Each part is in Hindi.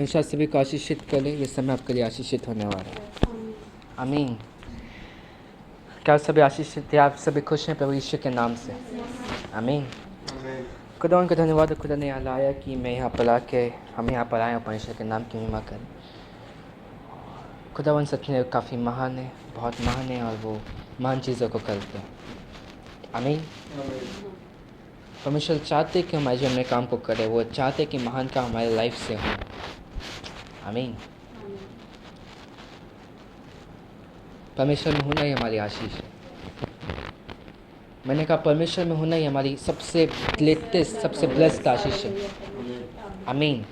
परमेश्वर सभी को आशीषित कर ले। ये समय आपके लिए आशीषित होने वाला है। आमीन। क्या आप सभी आशीषित हैं? आप सभी खुश हैं प्रभु यीशु के नाम से? आमीन। खुदा उनका धन्यवाद। खुदा ने यहाँ लाया कि मैं यहाँ पर आके हम यहाँ पर आए और परमेश्वर के नाम की महिमा करें। खुदावन सच में काफ़ी महान है, बहुत महान है और वो महान चीज़ों को करते हैं। आमीन। परमेश्वर चाहते कि हमारे जीवन में काम को करें। वो चाहते कि महान काम हमारे लाइफ से हो। आमीन। परमेश्वर में होना ही हमारी आशीष है। मैंने कहा परमेश्वर में होना ही हमारी सबसे लेटेस्ट, सबसे ब्लेस्ड आशीष है। आमीन।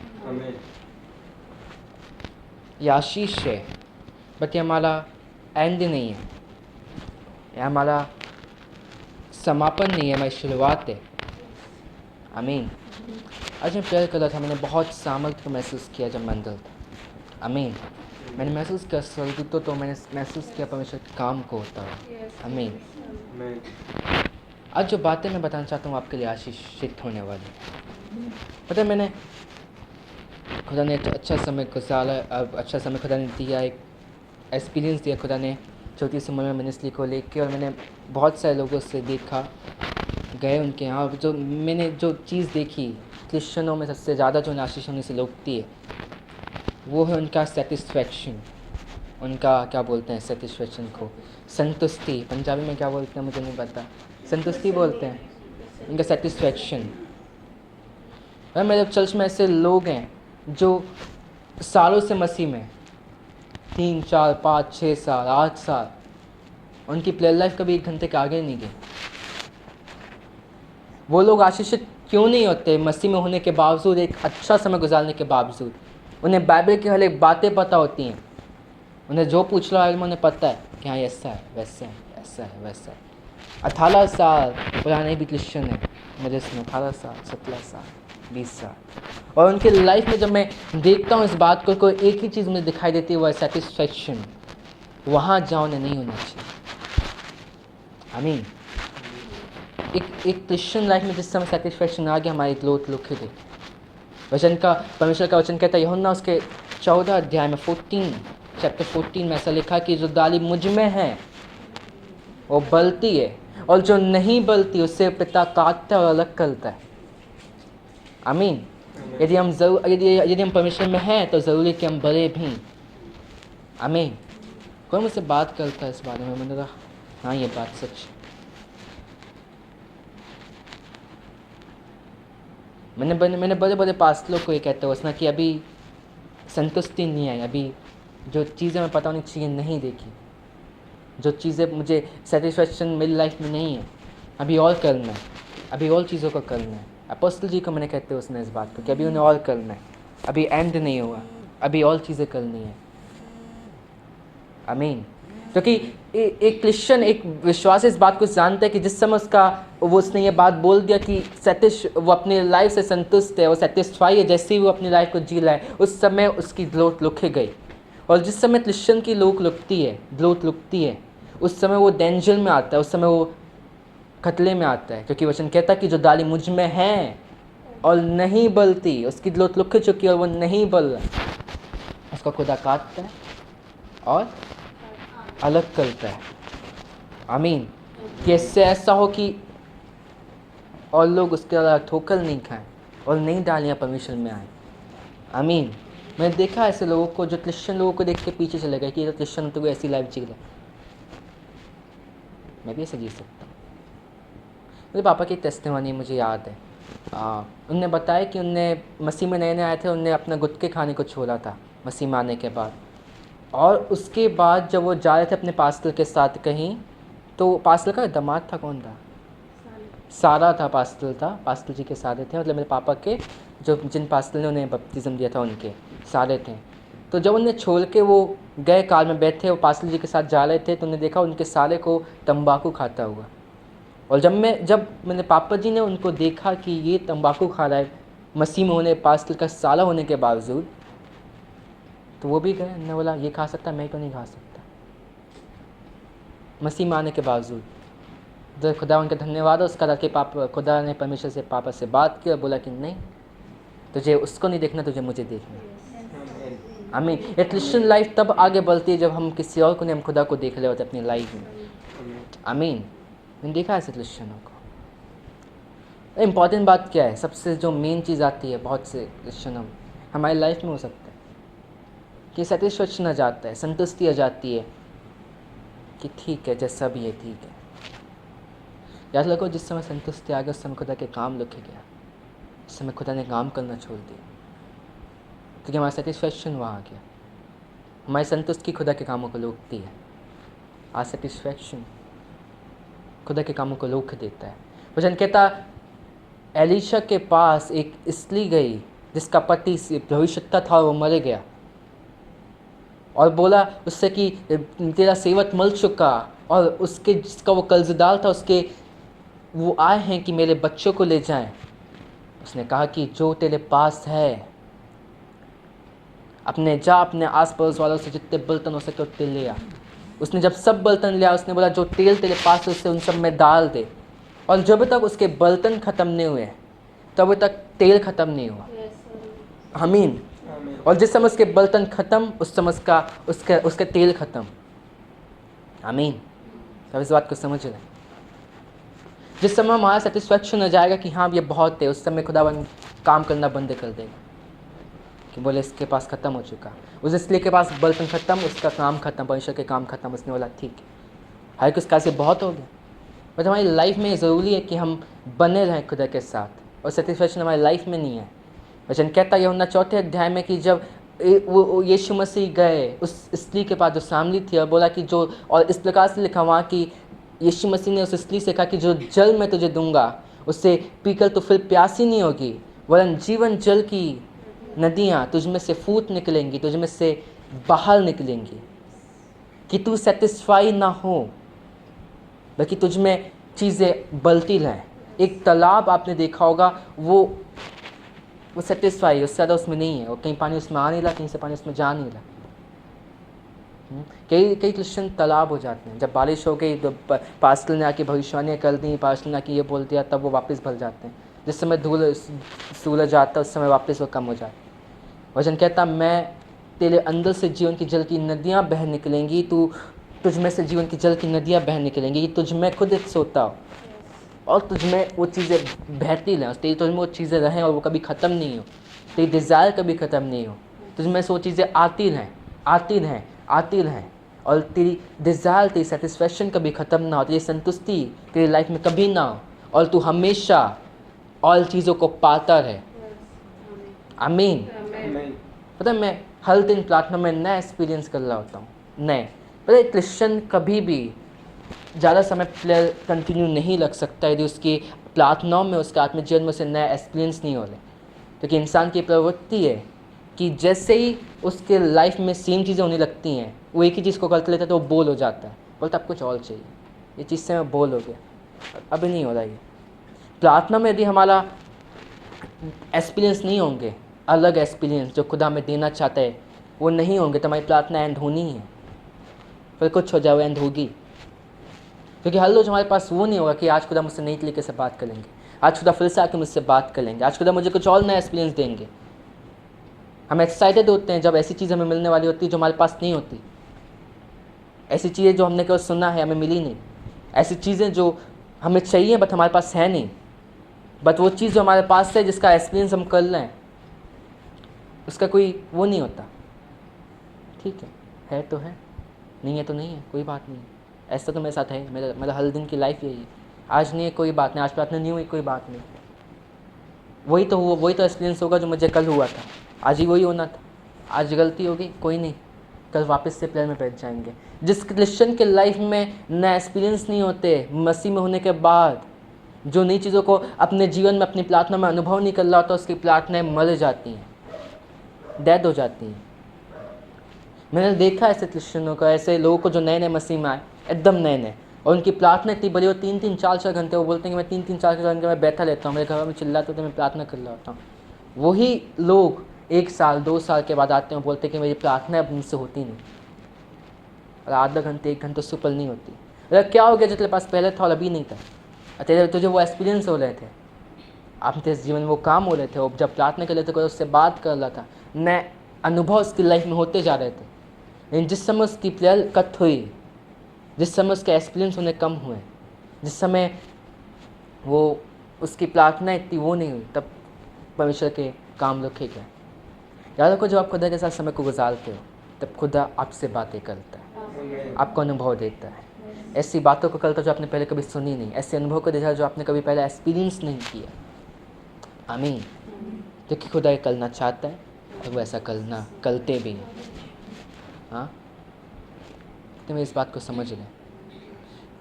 ये आशीष है, बट ये हमारा एंड नहीं है, ये हमारा समापन नहीं है, हमारी शुरुआत है। आमीन। आज मैं प्रेयर कर रहा था, मैंने बहुत सामर्थ्य को महसूस किया जब मंदिर था। आमीन। मैंने महसूस किया स्वर्गदूतों तो मैंने महसूस किया परमेश्वर के काम को होता है। आमीन। आज जो बातें मैं बताना चाहता हूँ आपके लिए आशीषित होने वाली। पता है मैंने खुदा ने अच्छा समय गुजारा, अच्छा समय खुदा ने दिया, एक एक्सपीरियंस दिया खुदा ने छोटी सी उम्र में मिनिस्ट्री को लेके। और मैंने बहुत सारे लोगों से देखा, गए उनके यहाँ, जो मैंने जो चीज़ देखी क्रिश्चियनों में सबसे ज़्यादा जो आशीष होने से लोगती है वो है उनका सेटिस्फैक्शन। उनका क्या बोलते हैं सेटिस्फैक्शन को? संतुष्टि। पंजाबी में क्या बोलते हैं मुझे नहीं पता, संतुष्टि बोलते हैं। उनका सेटिस्फैक्शन। मेरे चर्च में ऐसे लोग हैं जो सालों से मसीह में 3, 4, 5, 6 साल, 8 साल, उनकी प्लेयर लाइफ कभी 1 घंटे के आगे नहीं गई। वो लोग आशीषित क्यों नहीं होते मसीह में होने के बावजूद, एक अच्छा समय गुजारने के बावजूद? उन्हें बाइबल की हर एक बातें पता होती हैं। उन्हें जो पूछ लो उन्हें पता है कि हाँ ऐसा है, वैसा है, ऐसा है, वैसा है। 18 साल पुराने भी क्रिश्चियन है मुझे सुनो, 18 साल, 17 साल, 20 साल। और उनके लाइफ में जब मैं देखता हूँ इस बात को, कोई एक ही चीज़ मुझे दिखाई देती है, वो है सेटिस्फैक्शन। वहाँ जाओ नहीं होना चाहिए। आमीन। एक क्रिश्चियन लाइफ में जिस समय सेटिस्फैक्शन आ गया, हमारी ग्रोथ लुके गई। वचन का, परमेश्वर का वचन कहता है यूहन्ना उसके 14 अध्याय में चैप्टर 14 में ऐसा लिखा कि जो डाली मुझ में है वो बलती है, और जो नहीं बलती उससे पिता काटता और अलग करता है। आमीन। यदि हम परमेश्वर में हैं तो ज़रूरी कि हम बड़े भी। आमीन। कोई मुझसे बात करता है इस बारे में, मैंने कहा हाँ ये बात सच है। मैंने बड़े बड़े पास्टरों को ये कहते हुए सुना कि अभी संतुष्टि नहीं आई, अभी जो चीज़ें मैं पता होनी चाहिए नहीं देखी, जो चीज़ें मुझे सेटिस्फैक्शन मेरी लाइफ में नहीं है, अभी और करना है, अभी और चीज़ों को करना है। अपोस्टल जी को मैंने कहते हुए सुना इस बात को कि अभी उन्हें और करना है, अभी एंड नहीं हुआ, अभी और चीज़ें करनी है। आमीन। क्योंकि एक क्रिश्चियन, एक विश्वास इस बात को जानता है कि जिस समय उसने ये बात बोल दिया कि वो अपनी लाइफ से संतुष्ट है, वो सेटिस्फाई है, जैसे ही वो अपनी लाइफ को जी रहा है उस समय उसकी ग्रोथ लुक गई। और जिस समय क्रिश्चियन की ग्रोथ लुकती है उस समय वो डेंजर में आता है, उस समय वो खतरे में आता है। क्योंकि वचन कहता है कि जो डाली मुझ में है और नहीं बलती, उसकी ग्रोथ लुक चुकी है और वो नहीं बल रहा, उसका खुदा काटता है और अलग करता है। आमीन। कि इससे ऐसा हो कि और लोग उसके अलावा ठोकर नहीं खाएं और नई डालियाँ परमेश्वर में आए। आमीन। मैंने देखा ऐसे लोगों को जो क्रिश्चियन लोगों को देख के पीछे चले गए कि ये तो क्रिश्चियन तो ऐसी लाइफ जी रहा, मैं भी ऐसे जी सकता हूँ। मेरे पापा की टेस्टिमनी मुझे याद है, उनने बताया कि उनने मसीह में नए आए थे, उनने अपना गुटखे खाने को छोड़ा था मसीह में आने के बाद। और उसके बाद जब वो जा रहे थे अपने पास्टर के साथ कहीं, तो पास्टर का दामाद था, कौन था? सारा था, पास्टर जी के सारे थे, मतलब मेरे पापा के जिन पास्टर ने उन्हें बपतिज़म दिया था उनके सारे थे। तो जब उन्हें छोड़ के वो गए, कार में बैठे, वो पास्टर जी के साथ जा रहे थे, तो उन्हें देखा उनके सारे को तंबाकू खाता हुआ। और जब मेरे पापा जी ने उनको देखा कि ये तंबाकू खा रहा है मसीह में होने, पास्टर का साला होने के बावजूद, तो वो भी गए। उन्होंने बोला ये खा सकता, मैं तो नहीं खा सकता, मसीह में आने के बावजूद। तो खुदा उनका धन्यवाद है उसका कि खुदा ने परमेश्वर से, पापा से बात की और बोला कि नहीं, तुझे उसको नहीं देखना, तुझे मुझे देखना। मीन ये क्रिश्चियन लाइफ तब आगे बढ़ती है जब हम किसी और को नहीं, हम खुदा को देख रहे होते अपनी लाइफ में। मीन मैंने देखा है ऐसे क्रिश्चियनों को। इम्पॉर्टेंट बात क्या है, सबसे जो मेन चीज़ आती है बहुत से क्रिश्चियन हमारी लाइफ में हो सकता है कि सेटिस्फेक्शन आ जाता है, संतुष्टि आ जाती है कि ठीक है जैसा भी है ठीक है। याद रखो जिस समय संतुष्टि आ गया उस समय खुदा के काम रुक गया, उस समय खुदा ने काम करना छोड़ दिया, क्योंकि हमारा सेटिस्फेक्शन वहाँ आ गया। हमारी संतुष्टि खुदा के कामों को रोकती है, आज सेटिस्फेक्शन खुदा के कामों को रोक देता है। वचन कहता एलीशा के पास एक स्त्री गई जिसका पति भविष्यवक्ता था और वो मर गया, और बोला उससे कि तेरा सेवक मर चुका, और उसके जिसका वो कर्जदार था उसके वो आए हैं कि मेरे बच्चों को ले जाएं। उसने कहा कि जो तेरे पास है अपने आस पड़ोस वालों से जितने बर्तन हो सके उतने ले आ। उसने जब सब बर्तन लिया, उसने बोला जो तेल तेरे पास है उससे उन सब में डाल दे, और जब तक उसके बर्तन ख़त्म नहीं हुए तब तक तेल ख़त्म नहीं हुआ। आमीन। और जिस समय उसके बर्तन ख़त्म उस समय उसका तेल ख़त्म। आमीन। सब इस बात को समझ रहे हैं। जिस समय हमारा सेटिस्फैक्शन हो जाएगा कि हाँ ये बहुत है, उस समय खुदावन काम करना बंद कर देगा कि बोले इसके पास ख़त्म हो चुका, उस इसलिए के पास बर्तन ख़त्म, उसका काम ख़त्म, परमेश्वर के काम ख़त्म। उसने बोला ठीक है, हर किस का से बहुत हो गया। बट हमारी लाइफ में ज़रूरी है कि हम बने रहें खुदा के साथ, और सेटिस्फैक्शन हमारी लाइफ में नहीं है। वचन कहता है यूहन्ना 4 अध्याय में कि जब वो यीशु मसीह गए उस स्त्री के पास जो सामली थी, और बोला कि जो, और इस प्रकार से लिखा वहाँ कि यीशु मसीह ने उस स्त्री से कहा कि जो जल मैं तुझे दूंगा उससे पीकर तो फिर प्यासी नहीं होगी, वरन जीवन जल की नदियाँ तुझ में से फूट निकलेंगी, तुझ में से बाहर निकलेंगी, कि तू सेटिस्फाई ना हो बल्कि तुझ में चीज़ें बलती रहें। एक तालाब आपने देखा होगा, वो सेटिस्फाई, उससे ज़्यादा उसमें नहीं है, और कहीं पानी उसमें आ नहीं रहा, कहीं से पानी उसमें जा नहीं रहा। कई क्रिश्चियन तालाब हो जाते हैं, जब बारिश हो गई तो पास्टर ने आके भविष्यवाणियाँ कर दी, पास्टर ने आके ये बोल दिया, तब वो वापस भर जाते हैं। जिस समय धूल सूरज आता है उस समय वापस वो कम हो जाता है। वचन कहता मैं तेरे अंदर से जीवन की जल की नदियाँ बह निकलेंगी, तुझ में से जीवन की जल की नदियाँ बह निकलेंगी, तुझ में खुद एक सोता हो और तुझ में वो चीज़ें बहती रहें, तुझ में वो चीज़ें रहें और वो कभी ख़त्म नहीं हो, तेरी डिज़ायर कभी ख़त्म नहीं हो, तुझ में से वो चीज़ें आती रहें, और तेरी डिज़ायर, तेरी सेटिस्फैक्शन कभी ख़त्म ना हो, तेरी संतुष्टि तेरी लाइफ में कभी ना हो, और तू हमेशा ऑल चीज़ों को पाता रहे। आमीन। पता है मैं हर दिन प्रार्थना में नया एक्सपीरियंस कर रहा होता हूँ, नए। पता है क्रिश्चियन कभी भी ज़्यादा समय कंटिन्यू नहीं लग सकता यदि उसकी प्रार्थनाओं में, उसके आत्मिक जीवन में से नया एक्सपीरियंस नहीं हो रहे। क्योंकि इंसान की प्रवृत्ति है कि जैसे ही उसके लाइफ में सेम चीज़ें होने लगती हैं, वो एक ही चीज़ को करते लेता है तो वो बोल हो जाता है, बोलता अब कुछ और चाहिए, ये चीज़ से मैं बोल हो गया, अभी नहीं हो रहा ये। प्रार्थना में यदि हमारा एक्सपीरियंस नहीं होंगे, अलग एक्सपीरियंस जो खुदा हमें देना चाहता है वो नहीं होंगे, तो हमारी प्रार्थना एंड होनी है, फिर कुछ हो जाए वो एंड होगी। क्योंकि हर रोज़ हमारे पास वो नहीं होगा कि आज खुदा मुझसे नई तरीके से बात करेंगे, आज खुदा फिर से आके मुझसे बात करेंगे, आज खुदा मुझे कुछ और नया एक्सपीरियंस देंगे। हम एक्साइटेड होते हैं जब ऐसी चीज़ हमें मिलने वाली होती है जो हमारे पास नहीं होती, ऐसी चीज़ें जो हमने केवल सुना है हमें मिली नहीं, ऐसी चीज़ें जो हमें चाहिए बट हमारे पास है नहीं, बट वो चीज़ जो हमारे पास है जिसका एक्सपीरियंस हम कर रहे हैं उसका कोई वो नहीं होता। ठीक है तो है, नहीं है तो नहीं है, कोई बात नहीं। ऐसा तो मेरे साथ है, मेरा हर दिन की लाइफ यही है। आज नहीं है कोई बात नहीं, आज प्रार्थना नहीं हुई कोई बात नहीं, वही तो हुआ, वही तो एक्सपीरियंस होगा जो मुझे कल हुआ था, आज ही वही होना था। आज गलती होगी कोई नहीं, कल वापस से प्लेयर में बैठ जाएंगे। जिस क्रिश्चियन के लाइफ में नया एक्सपीरियंस नहीं होते, मसीह में होने के बाद जो नई चीज़ों को अपने जीवन में अपनी प्रार्थना में अनुभव नहीं कर रहा होता, उसकी प्रार्थनाएं मर जाती हैं, डेड हो जाती हैं। मैंने देखा ऐसे क्रिश्चियनों को, ऐसे लोगों को जो नए नए मसीह में आए, एकदम नए नए, और उनकी प्रार्थना इतनी बड़ी हो, 3-3 4-4 घंटे, वो बोलते हैं कि मैं 3-3 4-4 घंटे में बैठा रहता हूँ, मेरे घर में चिल्लाते होते मैं प्रार्थना कर रहा होता हूँ। वही लोग 1 साल 2 साल के बाद आते हैं और बोलते हैं कि मेरी प्रार्थना अब मुझसे होती नहीं, और आधा घंटे 1 घंटे उससे ऊपर नहीं होती। अरे क्या हो गया जो तेरे पास पहले था और अभी नहीं था? तेरे तुझे वो एक्सपीरियंस हो रहे थे, आप तेरे जीवन में वो काम हो रहे थे, और जब प्रार्थना कर रहे थे उससे बात कर रहा था, नए अनुभव उसकी लाइफ में होते जा रहे थे। लेकिन जिस समय उसकी प्रेयर कट हुई, जिस समय उसके एक्सपीरियंस उन्हें कम हुए, जिस समय वो उसकी प्रार्थना इतनी वो नहीं हुई, तब परमेश्वर के काम रुके गए। याद रखो, जब आप खुदा के साथ समय को गुजारते हो तब खुदा आपसे बातें करता है, आपको अनुभव देता है। ऐसी बातों को करता जो आपने पहले कभी सुनी नहीं, ऐसे अनुभव को देखा जो आपने कभी पहले एक्सपीरियंस नहीं किया। आमीन। क्योंकि खुदा ये करना चाहता है और वो ऐसा करते भी हैं। हाँ, तो मैं इस बात को समझ लें।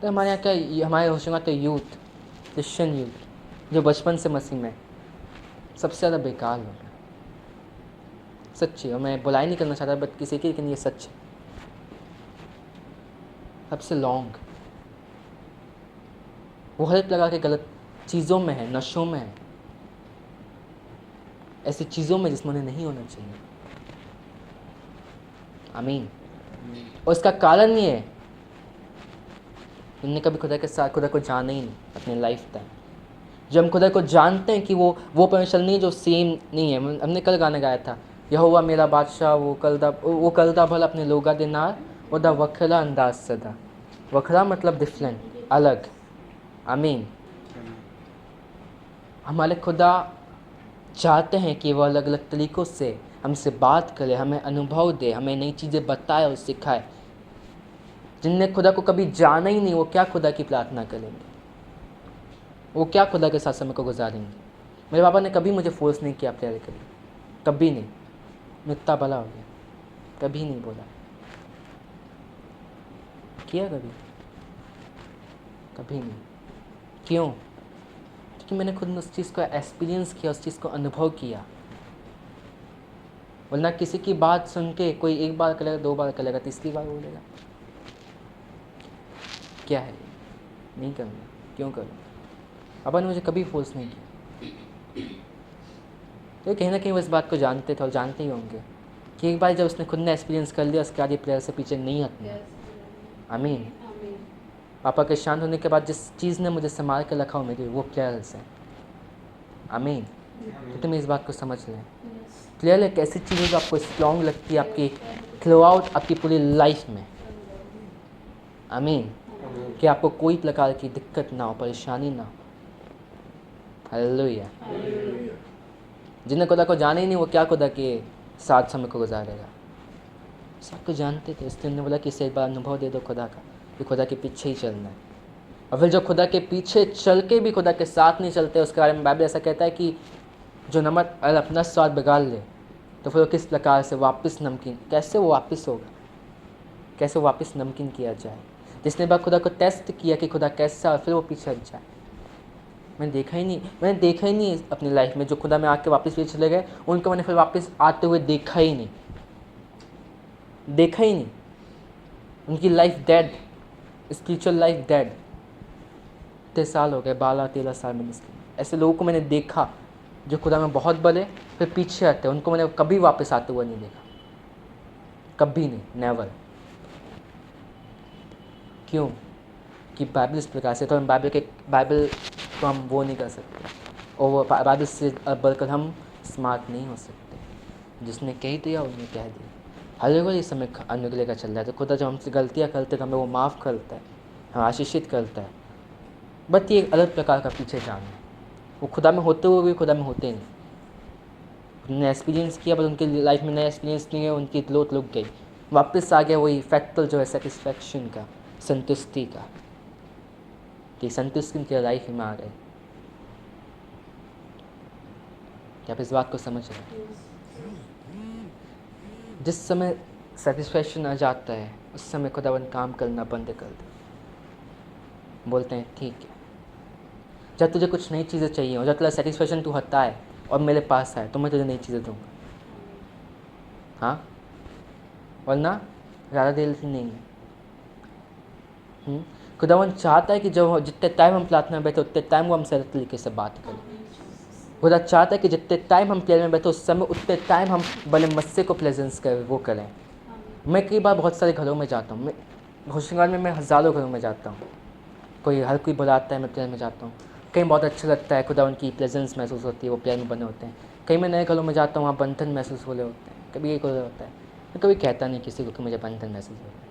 तो हमारे यहाँ क्या, हमारे होशंगाबाद यूथ, क्रिश्चियन यूथ जो बचपन से मसीह में, सबसे ज़्यादा बेकार हो गया, सच्ची। और मैं बुराई नहीं करना चाहता, बट किसी की, लेकिन ये सच है। सबसे लॉन्ग वो हर एक प्रकार के गलत चीज़ों में है, नशों में है, ऐसी चीज़ों में जिसमें उन्हें नहीं होना चाहिए। आमीन। और इसका कारण ये है, उन्होंने कभी खुदा के साथ खुदा को जाना ही नहीं अपने लाइफ टाइम। जब हम खुदा को जानते हैं कि वो परमेश्वर नहीं जो सेम नहीं है। हमने कल गाना गाया था, यहोवा मेरा बादशाह, वो करदा भला अपने लोगा दे नार, ओदा वखरा अंदाज सदा। वखरा मतलब डिफरेंट, अलग। आमीन। हमारे खुदा चाहते हैं कि वो अलग अलग तरीक़ों से हमसे बात करे, हमें अनुभव दे, हमें नई चीज़ें बताए और सिखाए। जिनने खुदा को कभी जाना ही नहीं, वो क्या खुदा की प्रार्थना करेंगे, वो क्या खुदा के साथ समय को गुजारेंगे। मेरे पापा ने कभी मुझे फोर्स नहीं किया प्रेयर के लिए, कभी नहीं। मैं इतना भला हो गया, कभी नहीं बोला, किया कभी नहीं। क्यों? क्योंकि मैंने खुद उस चीज़ को एक्सपीरियंस किया, उस चीज़ को अनुभव किया। वरना किसी की बात सुन के कोई एक बार करेगा, 2 बार करेगा, तीसरी बार बोलेगा क्या है, नहीं करूँगा, क्यों करूँ। पापा ने मुझे कभी फोर्स नहीं किया। तो कहीं ना कहीं वो इस बात को जानते थे और जानते ही होंगे कि एक बार जब उसने खुद ने एक्सपीरियंस कर लिया, उसके बाद ये प्लेयर से पीछे नहीं हटना। आमीन। पापा के शांत होने के बाद जिस चीज़ ने मुझे संभाल के रखा हो मेरी, वो प्लेयर्स है। आमीन। तो तुम इस बात को समझ लें, प्लेयर एक ऐसी चीज़ है जो आपको स्ट्रॉन्ग लगती है आपकी थ्रू आउट आपकी पूरी लाइफ में। आमीन। कि आपको कोई प्रकार की दिक्कत ना हो, परेशानी ना हो। हालेलुया। जिन्हें खुदा को जाने ही नहीं, वो क्या खुदा के साथ समय को गुजारेगा। सबको जानते थे, इसलिए उन्होंने बोला कि इसे एक बार अनुभव दे दो खुदा का, कि खुदा के पीछे ही चलना है। और फिर जो खुदा के पीछे चल के भी खुदा के साथ नहीं चलते, उसके बारे में बाइबल ऐसा कहता है कि जो नमक अगर अपना स्वाद बिगाड़ ले तो फिर वो किस प्रकार से वापस नमकीन, कैसे वो वापस होगा, कैसे वो वापस नमकीन किया जाए। जिसने बार खुदा को टेस्ट किया कि खुदा कैसा, और फिर वो पीछे हट जाए। मैंने देखा ही नहीं अपनी लाइफ में जो खुदा में आके वापस पीछे चले गए, उनको मैंने फिर वापस आते हुए देखा ही नहीं। उनकी life dead, spiritual life dead. 3 साल हो गए, 12-13 साल में ऐसे लोगों को मैंने देखा जो खुदा में बहुत बड़े फिर पीछे आते, उनको मैंने कभी वापस आते हुए नहीं देखा, कभी नहीं, नेवर। क्यों? कि बाइबल इस प्रकार से, तो हम बाइबल को हम वो नहीं कर सकते, और वो बाइबल से बढ़कर हम स्मार्ट नहीं हो सकते। जिसने कह दिया उन्हें कह दिया। हर जगह ये समय अनुग्रह का चल रहा है, तो खुदा जब हमसे गलतियाँ करते तो हमें वो माफ़ करता है, हमें आशीषित करता है। बट ये एक अलग प्रकार का पीछे जाना है। वो खुदा में होते हुए भी खुदा में होते नहीं। उन्होंने एक्सपीरियंस किया, बट उनकी लाइफ में नया एक्सपीरियंस नहीं है, उनकी ग्रोथ रुक गई। वापस आ गया वही फैक्टल जो है सेटिस्फैक्शन का, संतुष्टि का, कि संतुष्टि उनकी लाइफ में आ गए। क्या आप इस बात को समझ रहे हैं? जिस समय सेटिस्फैक्शन आ जाता है उस समय खुदावन काम करना बंद कर दे। बोलते हैं ठीक है, जब तुझे कुछ नई चीज़ें चाहिए और जब तेरा सेटिस्फैक्शन तू हटाए और मेरे पास आए तो मैं तुझे नई चीज़ें दूंगा। हाँ, वरना ज़्यादा देर से नहीं है। खुदावन चाहता है कि जब जितने टाइम हम प्रार्थना में बैठे उतने टाइम वो हमसे अलग तरीके से बात करें। खुदा चाहता है कि जितने टाइम हम प्रेयर में बैठे उस समय उतने टाइम हम बड़े मस्से को प्रेजेंस करें, वो करें। मैं कई बार बहुत सारे घरों में जाता हूँ, मैं होशंगाबाद में मैं हज़ारों घरों में जाता हूँ, हर कोई बुलाता है, मैं प्रेयर में जाता हूँ। कहीं बहुत अच्छा लगता है, खुदा उनकी प्रेजेंस महसूस होती है, वो प्रेयर में बने होते हैं। कहीं मैं नए घरों में जाता हूँ, वहाँ बंधन महसूस हो रहे होते हैं। कभी एक होता है, मैं कभी कहता नहीं किसी को कि मुझे बंधन महसूस हो रहा है,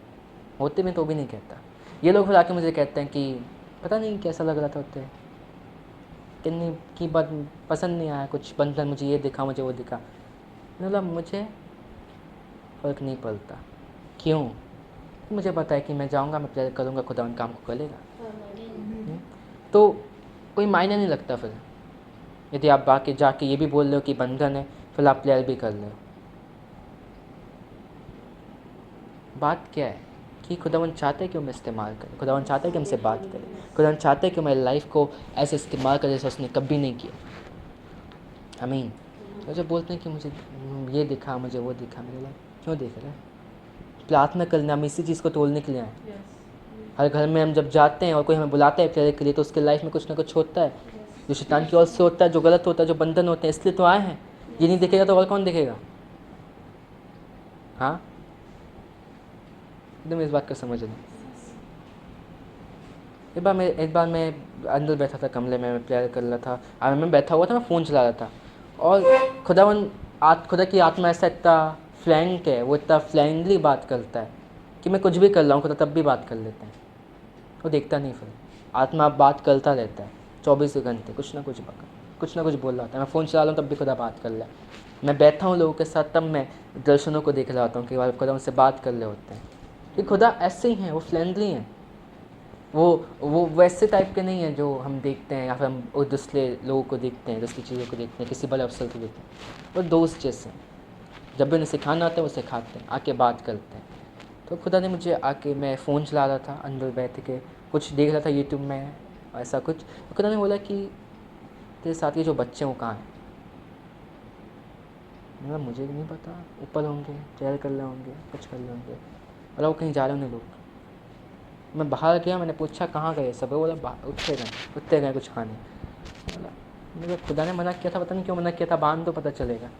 होते में तो भी नहीं कहता। ये लोग फिर आके मुझे कहते हैं कि पता नहीं कैसा लग रहा था होते, कितनी की बात पसंद नहीं आया, कुछ बंधन, मुझे ये दिखा, मुझे वो दिखा। मतलब मुझे फ़र्क नहीं पड़ता। क्यों? मुझे पता है कि मैं जाऊंगा, मैं प्रेयर करूंगा, खुदा उन काम को करेगा। तो कोई मायने नहीं लगता फिर। यदि आप बाकी जाके ये भी बोल रहे हो कि बंधन है, फिर आप प्रेयर भी कर रहे हो। बात क्या है कि खुदावन चाहते हैं कि हम इस्तेमाल करें, खुदावन चाहते हैं कि हमसे बात करें, खुदावन चाहते हैं कि हमारी लाइफ को ऐसे इस्तेमाल करें जैसे उसने कभी नहीं किया। आमीन। तो जब बोलते हैं कि मुझे ये दिखा, मुझे वो दिखा, मेरे लाइफ क्यों देख रहे हैं? प्रार्थना करना, हम इसी चीज़ को तोड़ने के लिए आए। हर घर में हम जब जाते हैं और कोई हमें बुलाता है प्रेयर के लिए, तो उसके लाइफ में कुछ ना कुछ होता है जो शैतान की ओर से होता है, जो गलत होता है, जो बंधन होते हैं। इसलिए तो आए हैं। ये नहीं दिखेगा तो और कौन दिखेगा? हाँ, एकदम इस बात को समझ लें। एक बार मैं अंदर बैठा था कमरे में, मैं प्रेयर कर रहा था, और मैं बैठा हुआ था, मैं फ़ोन चला रहा था, और खुदा की आत्मा ऐसा इतना फ्रैंक है, वो इतना फ्रैंकली बात करता है कि मैं कुछ भी कर रहा हूँ, खुदा तब भी बात कर लेते हैं। वो देखता नहीं, फिर आत्मा बात करता रहता है 24 घंटे, कुछ ना कुछ बोल रहा होता है। मैं फ़ोन चला रहा हूँ तब भी खुदा बात कर रहा है। मैं बैठा हूँ लोगों के साथ, तब मैं दर्शनों को देख रहा होता हूँ कि खुदा उनसे बात कर रहे होते हैं। कि खुदा ऐसे ही हैं, वो फ्रेंडली हैं। वो वैसे टाइप के नहीं हैं जो हम देखते हैं, या फिर हम वो दूसरे लोगों को देखते हैं, दूसरी चीज़ों को देखते हैं, किसी बड़े अफसर को देखते हैं। वो दोस्त जैसे हैं, जब भी उन्हें सिखाना आता है वो सिखाते हैं, आके बात करते हैं। तो खुदा ने मुझे आके, मैं फ़ोन चला रहा था, अंदर बैठ के कुछ देख रहा था यूट्यूब में, ऐसा कुछ, तो खुदा ने बोला कि तेरे साथ के जो बच्चे वो कहाँ हैं? मतलब मुझे नहीं पता, ऊपर होंगे, प्रेयर कर रहे होंगे, कुछ कर रहे होंगे, और वो कहीं जा रहे होंगे लोग। मैं बाहर गया, मैंने पूछा कहाँ गए सब? बोला उत्ते गए कुछ खाने। मुझे खुदा ने मना किया था, पता नहीं क्यों मना किया था, बाद तो पता चलेगा।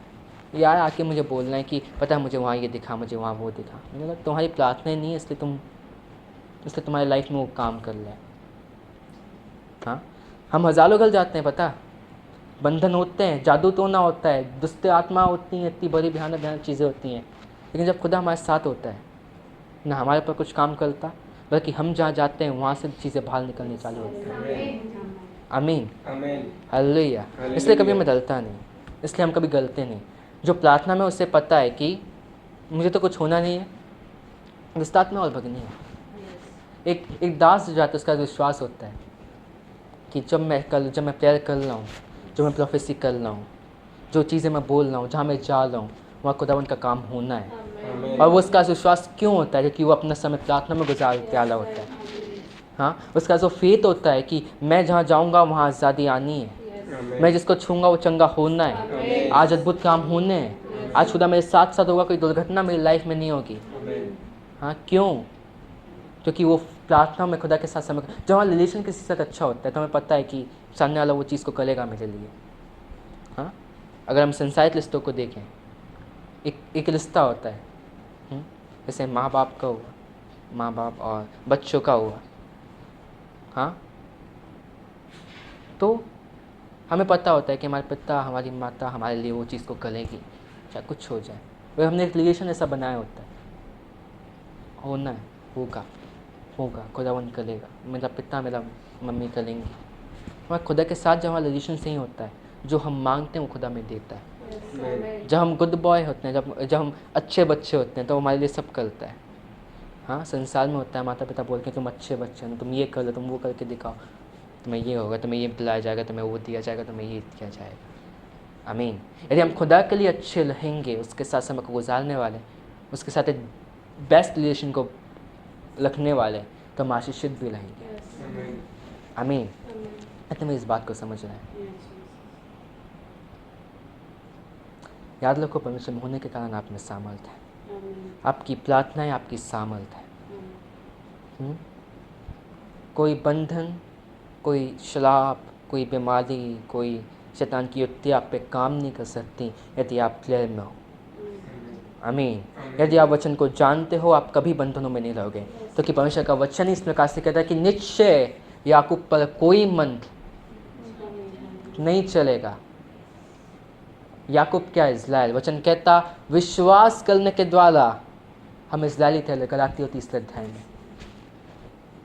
यार आके मुझे बोलना है कि पता है मुझे वहाँ ये दिखा, मुझे वहाँ वो दिखा। मैंने कहा तुम्हारी प्रार्थना नहीं है, इसलिए तुम्हारी लाइफ में वो काम कर रहा है। हाँ, हम हज़ारों गल जाते हैं, पता, बंधन होते हैं, जादू टोना होता है, दुष्ट आत्मा होती हैं, इतनी बड़ी भयानक चीज़ें होती हैं, लेकिन जब खुदा हमारे साथ होता है ना, हमारे पर कुछ काम करता, बल्कि हम जहाँ जाते हैं वहाँ से चीज़ें बाहर निकलनी चालू होती हैं। आमीन, हालेलुया। इसलिए कभी मैं डरता नहीं, इसलिए हम कभी गलते नहीं। जो प्रार्थना में उसे पता है कि मुझे तो कुछ होना नहीं है, दुष्टात्मा और भगनी है। एक दास जो जाता है, उसका विश्वास होता है कि जब मैं प्रेयर कर रहा हूँ, जो मैं प्रोफेसी कर रहा हूँ, जो चीज़ें मैं बोल रहा हूँ, जहाँ मैं जा रहा हूँ, वहाँ खुदावंद का काम होना है। और वो उसका विश्वास क्यों होता है? क्योंकि वो अपना समय प्रार्थना में गुजार के आला होता है। हाँ, उसका जो फेथ होता है कि मैं जहाँ जाऊँगा वहाँ आज़ादी आनी है, मैं जिसको छूँगा वो चंगा होना है, आज अद्भुत काम होने हैं, आज खुदा मेरे साथ साथ होगा, कोई दुर्घटना मेरी लाइफ में नहीं होगी। हाँ, क्यों? क्योंकि वो प्रार्थना में खुदा के साथ समय, जब हमारा रिलेशन किसी के साथ अच्छा होता है तो हमें पता है कि सामने वाला वो चीज़ को करेगा मेरे लिए। हाँ, अगर हम संसारिक रिश्तों को देखें, एक रिश्ता होता है, जैसे माँ बाप का हुआ, माँ बाप और बच्चों का हुआ। हाँ, तो हमें पता होता है कि हमारे पिता, हमारी माता हमारे लिए वो चीज़ को करेगी, चाहे कुछ हो जाए। वह हमने एक रिलेशन ऐसा बनाया होता है, होना है, होगा, खुदावन करेगा, मेरा पिता मेरा मम्मी करेंगी। हमारे खुदा के साथ जब हमारा रिलेशन सही होता है, जो हम मांगते हैं वो खुदा में देता है। जब हम गुड बॉय होते हैं, जब हम अच्छे बच्चे होते हैं, तो हमारे लिए सब करता है। हाँ, संसार में होता है, माता पिता बोलते हैं तुम अच्छे बच्चे हो, तुम ये कर लो, तुम वो करके दिखाओ, तुम्हें ये होगा, तुम्हें ये दिलाया जाएगा, तुम्हें वो दिया जाएगा, तुम्हें ये दिया जाएगा। आमीन। यदि हम खुदा के लिए अच्छे रहेंगे, उसके साथ समय को गुजारने वाले, उसके साथ एक बेस्ट रिलेशन को रखने वाले, तो हम आशीषित भी रहेंगे। आमीन। तुम्हें इस बात को समझना है। याद रखो, परमेश्वर होने के कारण आप में सामर्थ है, आपकी प्रार्थनाएं आपकी सामर्थ है। कोई बंधन, कोई शराब, कोई बीमारी, कोई शैतान की युक्ति आप पे काम नहीं कर सकती यदि आप प्रेयर में हो। आमीन। यदि आप वचन को जानते हो, आप कभी बंधनों में नहीं रहोगे, क्योंकि परमेश्वर का वचन ही इस प्रकार से कहता है कि निश्चय याकूब पर कोई मंत्र नहीं चलेगा। याकूब क्या इज़राइल। वचन कहता विश्वास करने के द्वारा हम इज़राइली थे। गलातियों 3 अध्याय में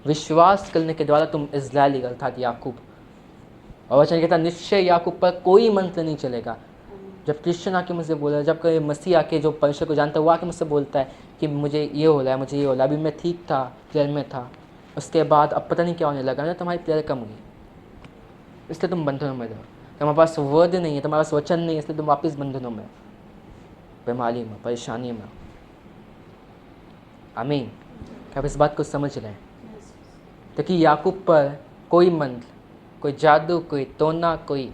विश्वास करने के द्वारा तुम इज़राइली अर्थात याकूब। और वचन कहता निश्चय याकूब पर कोई मंत्र नहीं चलेगा। जब क्रिश्चियन आके मुझसे बोला, जब कोई मसीह आके जो परमेश्वर को जानता है वो आके मुझसे बोलता है कि मुझे ये हो रहा है, मुझे ये हो रहा है, अभी मैं ठीक था, प्रेयर में था, उसके बाद अब पता नहीं क्या होने लगा ना, तुम्हारी प्रेयर कम हुई, इसलिए तुम बंधनों में रहो, तुम्हारे पास वर्ड नहीं है, तुम्हारे पास वचन नहीं है, इसलिए तुम वापस बंधनों में, बीमारी में, परेशानी में। आमीन। क्या आप इस बात को समझ रहे हैं? क्योंकि याकूब पर कोई मंत्र, कोई जादू, कोई टोना, कोई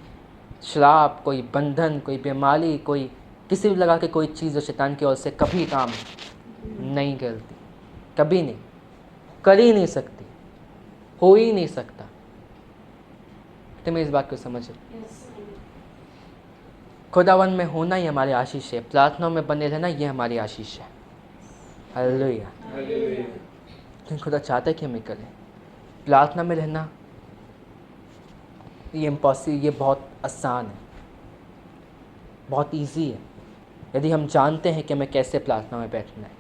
श्राप, कोई बंधन, कोई बीमारी, कोई किसी भी लगा के कोई चीज़ जो शैतान की ओर से कभी काम नहीं करती, कभी नहीं, कर ही नहीं सकती, हो ही नहीं सकता। तो मैं इस बात को समझ खुदावन में होना ही हमारी आशीष है, प्रार्थना में बने रहना ये हमारी आशीष है। हालेलुया। लेकिन खुदा चाहता है कि हमें करें। प्रार्थना में रहना ये इम्पॉसिबल, ये बहुत आसान है, बहुत इजी है, यदि हम जानते हैं कि हमें कैसे प्रार्थना में बैठना है,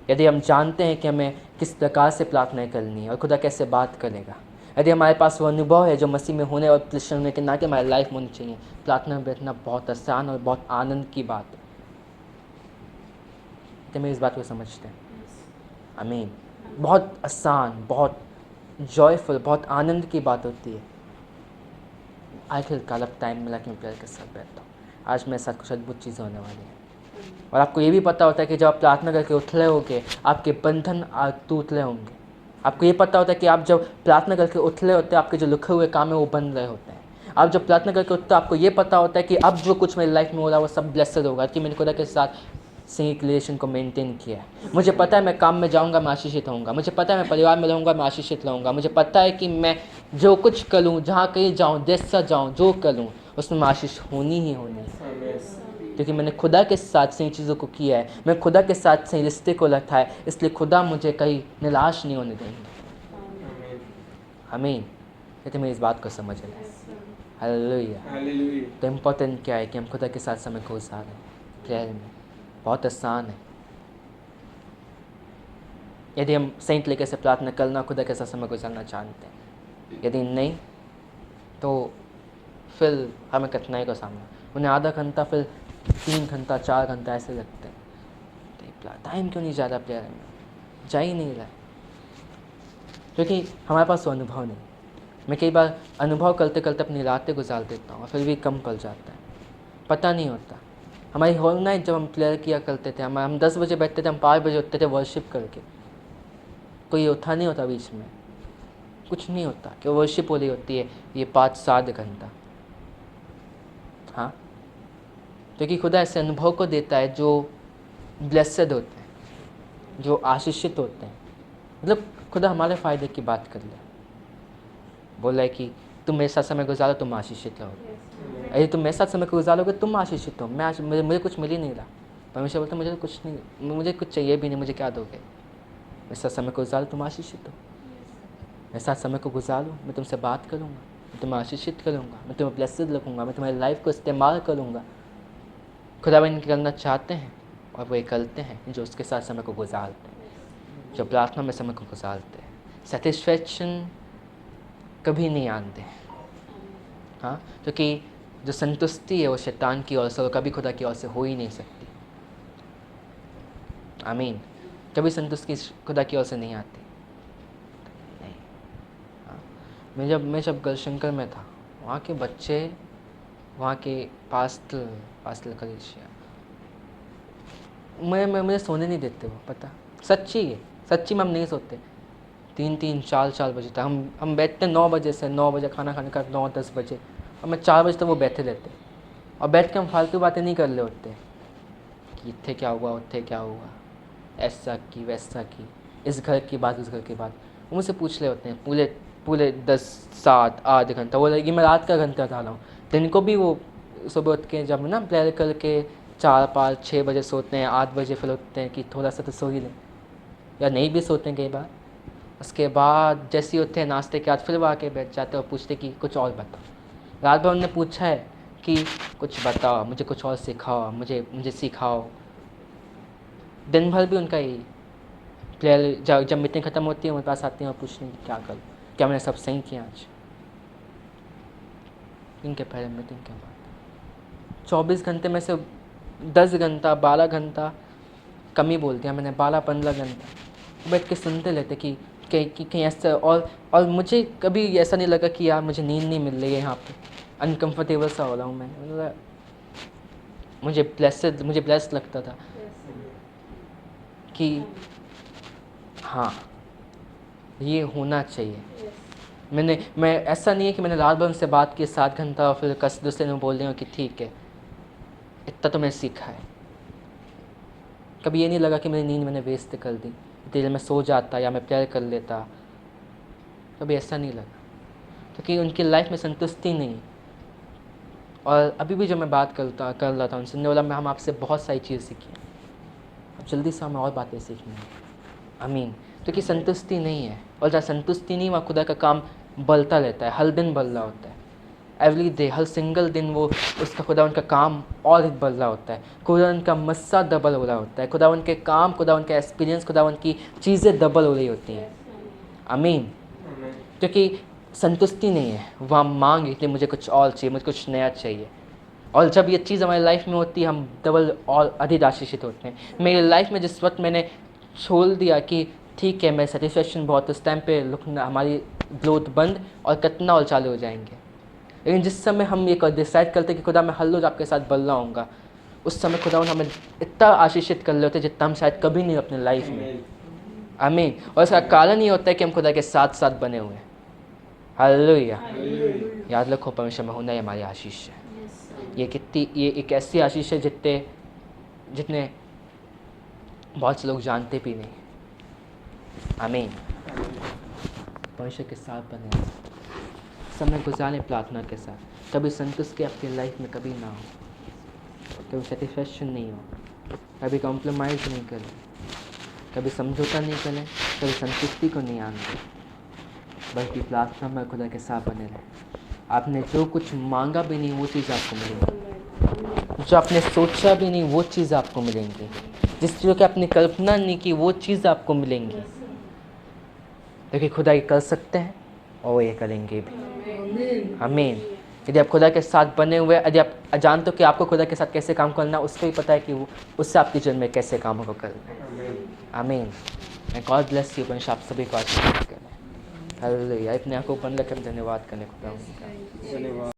यदि हम जानते हैं कि हमें किस प्रकार से प्रार्थनाएं करनी है और खुदा कैसे बात करेगा, यदि हमारे पास वो अनुभव है जो मसीह में होने और क्रिश्चियन होने के नाते हमारी लाइफ में होनी चाहिए। प्रार्थना में बैठना बहुत आसान और बहुत आनंद की बात है। तो मैं इस बात को समझते हैं। आमीन। बहुत आसान, बहुत जॉयफुल, बहुत आनंद की बात होती है। आई फील कल अब टाइम मिला कि मैं प्रेयर के साथ बैठता हूँ। आज मेरे साथ कुछ अद्भुत चीज़ें होने वाली हैं। और आपको ये भी पता होता है कि जब आप प्रार्थना करके उठ रहे होंगे आपके बंधन टूट रहे होंगे। आपको ये पता होता है कि आप जब प्रार्थना करके उठ रहे होते हैं आपके जो लिखे हुए काम है वो बन रहे होते हैं। आप जब प्रार्थना करके उठते हो आपको ये पता होता है कि अब जो कुछ मेरी लाइफ में हो रहा है वो सब ब्लेस्ड होगा कि मैंने खुदा के साथ सही रिलेशन को मेंटेन किया है। मुझे पता है मैं काम में जाऊंगा मैं आशीषित होऊंगा, मुझे पता है मैं परिवार में रहूंगा मैं आशीषित रहूंगा, मुझे पता है कि मैं जो कुछ करूँ, जहाँ कहीं जाऊँ, देश से जाऊँ, जो करूँ उसमें आशीष होनी ही होनी है, क्योंकि मैंने खुदा के साथ सही चीज़ों को किया है, मैं खुदा के साथ सही रिश्ते को रखा है, इसलिए खुदा मुझे कहीं निराश नहीं होने देंगे। आमीन। कहते मैं इस बात को समझ रहे हैं। हालेलुया। तो इम्पोर्टेंट क्या है कि हम खुदा के साथ समय को गुजारें प्रेयर में। बहुत आसान है यदि हम सही तरीके से प्रार्थना करना खुदा के साथ समय गुजारना जानते हैं। यदि नहीं तो फिर हमें कठिनाई का सामना, उन्हें आधा घंटा फिर 3 घंटा 4 घंटा ऐसे लगते हैं। तो टाइम क्यों नहीं जा रहा प्रेयर में? जा ही नहीं रहा, क्योंकि हमारे पास वो अनुभव नहीं। मैं कई बार अनुभव करते करते अपनी रातें गुजार देता हूँ और फिर भी कम पड़ जाता है, पता नहीं होता। हमारी होल नाइट जब हम प्रेयर किया करते थे, हम 10 बजे बैठते थे, हम 5 बजे उठते थे वर्शिप करके, कोई उठा नहीं होता, बीच में कुछ नहीं होता कि वर्शिप हो रही होती है ये 5-7 घंटा। हाँ, क्योंकि खुदा ऐसे अनुभव को देता है जो ब्लेस्ड होते हैं, जो आशीषित होते हैं। मतलब खुदा हमारे फ़ायदे की बात कर ले, बोला है कि तुम मेरे साथ समय गुजारो तुम आशीषित रहोगे। यदि तुम मेरे साथ समय गुजारोगे तुम आशीषित हो। मुझे कुछ मिल ही नहीं रहा। परमेश्वर बोलता मुझे कुछ नहीं, मुझे कुछ चाहिए भी नहीं, मुझे क्या दोगे? मेरे साथ समय को गुजारो तुम आशीषित हो। मेरे साथ समय को गुजारो, मैं तुमसे बात करूँगा, मैं तुम्हें आशीषित करूँगा, मैं तुम्हें ब्लेस्ड रखूँगा, मैं तुम्हारी लाइफ को इस्तेमाल करूँगा। खुदा बन करना चाहते हैं और वो ये करते हैं जो उसके साथ समय को गुजारते हैं, जो प्रार्थना में समय को गुजारते हैं। सेटिस्फैक्शन कभी नहीं आनते हैं। हाँ, क्योंकि जो संतुष्टि है वो शैतान की ओर से और कभी खुदा की ओर से हो ही नहीं सकती। आमीन। कभी संतुष्टि खुदा की ओर से नहीं आती। नहीं। हाँ, मैं जब गलशंकर में था, वहाँ के बच्चे, वहाँ के पास्टल कलीसिया मुझे सोने नहीं देते। वो पता सच्ची है, सच्ची में हम नहीं सोते। 3-3, 4-4 बजे तक हम बैठते 9 बजे से 9 बजे खाना खाने का 9-10 बजे, और मैं 4 बजे तक वो बैठे रहते और बैठ के हम फालतू बातें नहीं कर रहे होते कि इतने क्या हुआ, उत्थे क्या हुआ, ऐसा की वैसा की, इस घर की बात उस घर की बात। वो मुझसे पूछ रहे होते हैं पूरे 10-7 आधे घंटा। वो लगी मैं रात का घंटा खा रहा हूँ। दिन को भी वो सुबह उठ के जब ना प्रेयर करके 4-5-6 बजे सोते हैं, 8 बजे फिर उठते हैं कि थोड़ा सा तो सो ही लें, या नहीं भी सोते हैं कई बार। उसके बाद जैसे ही उठते हैं नाश्ते के बाद फिर वो आके बैठ जाते हैं और पूछते कि कुछ और बताओ। रात भर उन्होंने पूछा है कि कुछ बताओ, मुझे कुछ और सिखाओ, मुझे सिखाओ। दिन भर भी उनका यही प्लेयर जब मीटिंग ख़त्म होती है मेरे पास आती हैं और पूछने की क्या करूँ, क्या मैंने सब सही किया आज। इनके पहले मीटिंग के बाद 24 घंटे में से 10 घंटा 12 घंटा कम ही बोल दिया मैंने, 12-15 घंटा बैठ के सुनते लेते कि कहीं ऐसा। और मुझे कभी ऐसा नहीं लगा कि यार मुझे नींद नहीं मिल रही है, यहाँ पे अनकंफर्टेबल सा हो रहा हूँ मैं। मुझे ब्लेस्ड लगता था कि हाँ ये होना चाहिए। मैं ऐसा नहीं है कि मैंने रात भर उनसे बात की 7 घंटा और फिर दूसरे दिन बोल रही हूँ कि ठीक है इतना तो मैंने सीखा है। कभी ये नहीं लगा कि मेरी नींद मैंने वेस्ट कर दी, इतनी मैं सो जाता या मैं प्रेयर कर लेता, कभी ऐसा नहीं लगा, क्योंकि उनकी लाइफ में संतुष्टि नहीं। और अभी भी जब मैं बात कर रहा था उनसे, बोला मैं हम आपसे बहुत सारी चीज़ सीखी, अब जल्दी से हमें और बातें सीखनी है। आमीन। क्योंकि संतुष्टि नहीं है, और जहाँ संतुष्टि नहीं वहाँ खुदा का काम बलता रहता है, हर दिन बल रहा होता है। एवरी डे, हर सिंगल दिन वो उसका खुदा उनका काम और बल रहा होता है, खुदा उनका मस्सा डबल हो रहा होता है, खुदा उनके काम, खुदा उनके एक्सपीरियंस, खुदा उनकी चीज़ें डबल हो रही होती हैं। आमीन। क्योंकि संतुष्टि नहीं है, वहाँ मांग इतनी मुझे कुछ और चाहिए, मुझे कुछ नया चाहिए। और जब ये चीज़ हमारी लाइफ में होती है हम डबल और अधिक आशीषित होते हैं। मेरी लाइफ में जिस वक्त मैंने छोड़ दिया कि ठीक है मैं सेटिस्फेक्शन बहुत, उस टाइम पे लुकना हमारी ग्रोथ बंद और कतना और चालू हो जाएंगे। लेकिन जिस समय हम ये डिसाइड करते कि खुदा मैं हर रोज़ आपके साथ बल रहा हूँगा, उस समय खुदा हमें इतना आशीषित कर लेते जितना हम शायद कभी नहीं अपने लाइफ में। आमीन। और इसका कारण ये होता है कि हम खुदा के साथ साथ बने हुए हैं। हालेलुया। याद रखो परमेश्वर में होना ही हमारी आशीष है। ये एक ऐसी आशीष है जितने बहुत से लोग जानते भी नहीं। आमीन। परमेश्वर के साथ बने, समय गुजारें प्रार्थना के साथ। कभी संतुष्टि आपकी लाइफ में कभी ना हो, कभी सेटिस्फैक्शन नहीं हो, कभी कॉम्प्रोमाइज़ नहीं करें, कभी समझौता नहीं करें, कभी संतुष्टि को नहीं आने, बल्कि प्रार्थना में खुदा के साथ बने रहें। आपने जो कुछ मांगा भी नहीं वो चीज़ आपको मिलेगी, जो आपने सोचा भी नहीं वो चीज़ आपको मिलेंगी, जिस चीज़ों की आपने कल्पना नहीं की वो चीज़ आपको मिलेंगी। क्योंकि खुदा ये कर सकते हैं और ये करेंगे भी। आमीन। यदि आप खुदा के साथ बने हुए, यदि आप जानते हो कि आपको खुदा के साथ कैसे काम करना, उसको ही पता है कि वो उससे आपके जीवन में कैसे काम को करना है। आमीन। God bless you. परमेश्वर आप सभी को आशीर्वाद करें। हालेलुया। अपने आंखों बंद करके धन्यवाद करने खुदा।